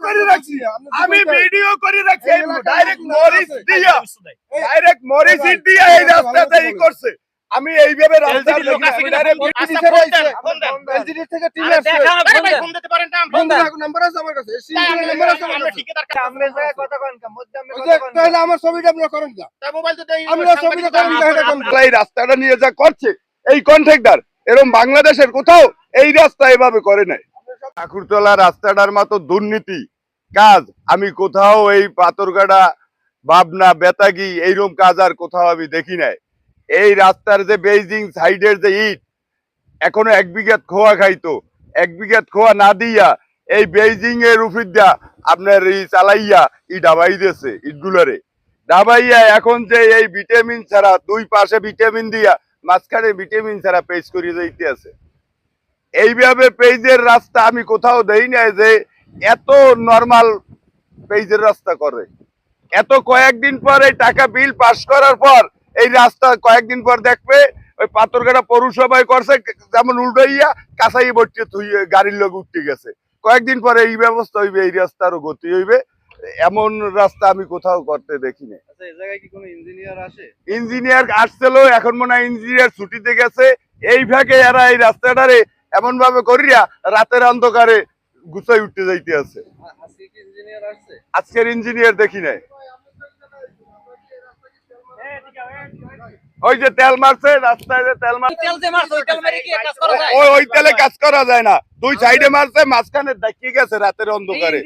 করে রাখছি, আমি ভিডিও করে রাখছি, ডাইরেক্ট মরিচ দিয়া এই রাস্তাতে ই করছে। আমি এইভাবে রাস্তা এলজিডি থেকে টিম আসছে, ফোন দিতে পারেন না, ফোন দেন, নাম্বার আছে আমার কাছে, নাম্বার আছে আমার কাছে, সামনে জায়গা কথা কোন কা মধ্যে আমি কথা কোন, তাহলে আমার ছবিটা আপনি করেন না, তাই মোবাইল তো দেই, আমরা ছবিটা করেন না, এটা কোন এই রাস্তাটা নিয়ে যা করছে এই কন্ট্রাক্টর, এরকম বাংলাদেশের কোথাও এই রাস্তা এভাবে করে নাই। ঠাকুরতলা রাস্তাটার মতো দুর্নীতি কাজ আমি কোথাও এই পাথরঘাটা, ভাবনা, বেতাগি এইরকম কাজ আর কোথাও আমি দেখি নাই। এই রাস্তার যে বেইজিং সাইডের যে ইট এখনো 1 বিঘা খোয়া খাইতো, 1 বিঘা খোয়া না দিয়া এই বেইজিং এর উপর দিয়া আপনার এই চালাইয়া ই ডাবাই দিয়েছে, ইটগুলারে ডাবাইয়া এখন যে এই ভিটামিন ছাড়া দুই পাশে ভিটামিন দিয়া মাঝখানে ভিটামিন ছাড়া পেজ করে যাইতে আছে। এইভাবে পেজের রাস্তা আমি কোথাও দেই নাই যে এত নরমাল পেজের রাস্তা করে। এত কয়েকদিন পর এই টাকা বিল পাস করার পর এই রাস্তা কয়েকদিন পর দেখবে ওই পাথরঘাটা পৌরসভায় করছে যেমন উল্টাইয়া কাঁচাই ভর্তি গাড়ির লোক উঠতে গেছে। কয়েকদিন পরে এই ব্যবস্থা হইবে, এই রাস্তারও গতি হইবে। এমন রাস্তা আমি কোথাও করতে দেখি না। আচ্ছা, এই জায়গায় কি কোনো ইঞ্জিনিয়ার আসে? ইঞ্জিনিয়ার আসছিল, এখন মনে হয় ইঞ্জিনিয়ার ছুটিতে গেছে। এই ভাগে এরা এই রাস্তাটারে এমন ভাবে করিয়া রাতের অন্ধকারে গুছাই উঠতে যাইতে আছে। আজকে কি ইঞ্জিনিয়ার আসছে? আজকের ইঞ্জিনিয়ার দেখি নাই। ওই যে তেল মারছে রাস্তায়, যে তেল মারছে, ওই তেলে কাজ করা যায় না। দুই সাইডে মারছে, মাঝখানে দেখিয়ে গেছে রাতের অন্ধকারে।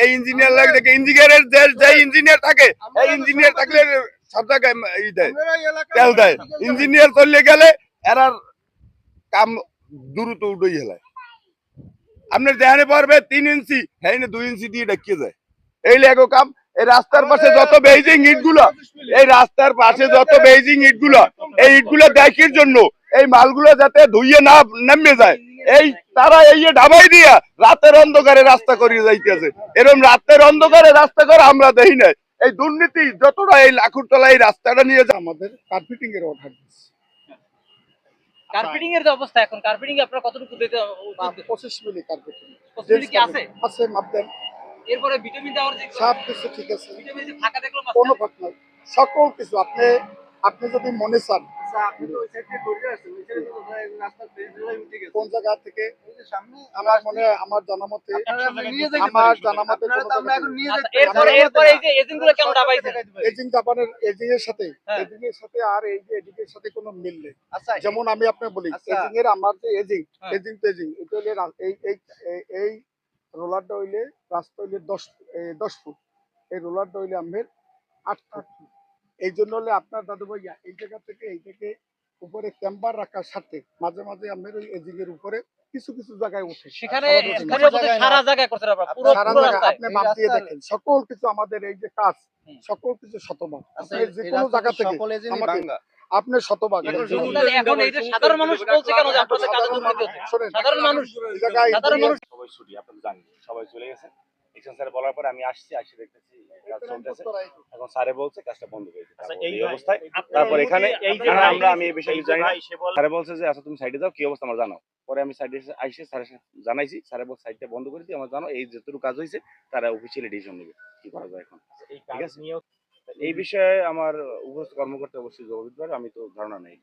এই ইঞ্জিনিয়ার লাগে, ইঞ্জিনিয়ারের যে ইঞ্জিনিয়ার থাকে, এই ইঞ্জিনিয়ার থাকলে সব জায়গায় ই দেয়, তেল দেয়। ইঞ্জিনিয়ার চলে গেলে এরার কাম দ্রুত উঠেই হেলায়। আপনার দেখানে পারবে 3 ইঞ্চি, হ্যাঁ 2 ইঞ্চি দিয়ে দেখিয়ে যায়। এই লেগো কাম। এই রাস্তার পাশে যত বেইজিং ইটগুলো, এই রাস্তার পাশে যত বেইজিং ইটগুলো, এই ইটগুলো দেখির জন্য এই মালগুলো যাতে ধুইয়ে না নেমে যায়, এই তারা এই ঢাবাই দিয়া রাতের অন্ধকারে রাস্তা করিয়ে যাইতেছে। এরকম রাতের অন্ধকারে রাস্তা করে আমরা দেখি নাই। এই দুর্নীতি যতটা এই লাখুরতলা এই রাস্তাটা নিয়ে যায়, আমাদের কার্পেটিং এর অর্ডার দিচ্ছে। কার্পেটিং এর যে অবস্থা এখন, কার্পেটিং আপনারা কতটুকু দিতে 25 মিলি কার্পেটিং 25 মিলি কি আছে? আছে, মাপ দেন। এরপরে ভিটামিন দেওয়ার যে সব কিছু ঠিক আছে, ভিটামিন যে ফাঁকা দেখলাম কোনো ফাঁক নাই, সকল কিছু। আপনি যদি মনে চান, আচ্ছা, আপনি তো ওই সাইড থেকে ঘুরে আসছেন, ওই সাইডে তো রাস্তার পেজগুলোই উঠে গেছে। কোন জায়গা থেকে? এই যে সামনে আমার মনে হয়, আমার জানা মতে, আপনারা নিয়ে যাইতে আমার পারেন। জানা মতে আপনারা তো আমরা এখন নিয়ে যাইতে এরপরে এই যে এজেন্টগুলো কেন ডাবাইছে? এজিং জাপানের এজিং এর সাথে, হ্যাঁ। এজিং এর সাথে আর এই যে এজিং এর সাথে কোনো মিল নেই। আচ্ছা, যেমন আমি আপনাকে বলি, আচ্ছা। এজিং এর আমার যে এজিং, হ্যাঁ। এজিং তো এজিং, এটা হইলে এই রোলারটা হইলে রাস্তা হইলে 10 ফুট, এই রোলারটা হইলে আমাদের 8 ফুট। এই জন্য হলে আপনার দাদু ভাইয়া এই জায়গা থেকে এই থেকে উপরে ক্যাম্পার রাখার সাথে মাঝে মাঝে আমাদের ওই এজিং এর উপরে কিছু কিছু জায়গায় উঠে, সেখানে সারা জায়গায় করতে পারবে, পুরো সারা পুরো জায়গায় রাস্তায়। আপনি মাপ দিয়ে দেখেন, সকল কিছু আমাদের এই যে কাজ, সকল কিছু শতভাগ। আচ্ছা, আপনি যে কোনো জায়গা থেকে সকলে যিনি আমাকে ভাঙ্গা। আপনি শতভাগ এখন এই যে সাধারণ মানুষ বলছে কেন যে আপনাদের কাজে দুর্নীতি হচ্ছে? শোনেন, সাধারণ মানুষ, এই জায়গায় সাধারণ মানুষ সবাই ছুটি, আপনারা জানেন, সবাই চলে গেছে। এক্সন স্যার বলার পরে আমি আসি দেখতেছি কাজ চলতেছে। এখন স্যারে বলছে কাজটা বন্ধ হয়ে গেছে। এই অবস্থায় তারপর এখানে আমি এই বিষয়ে জানি না। স্যারে বলছে যে আচ্ছা তুমি সাইডে যাও, কি অবস্থা আমার জানাও। পরে আমি সাইডে আইসে স্যারের জানাইছি, স্যারে বলছে সাইডটা বন্ধ করে দিই, আমার জানো এই যতটুকু কাজ হয়েছে তারা অফিসিয়ালি ডিসিশন নেবে কি করা যায় এখন। ঠিক আছে, এই বিষয়ে আমার উপস্থিত কর্মকর্তা অবশ্যই জবাব দিতে পারে, আমি তো ধারণা নেই।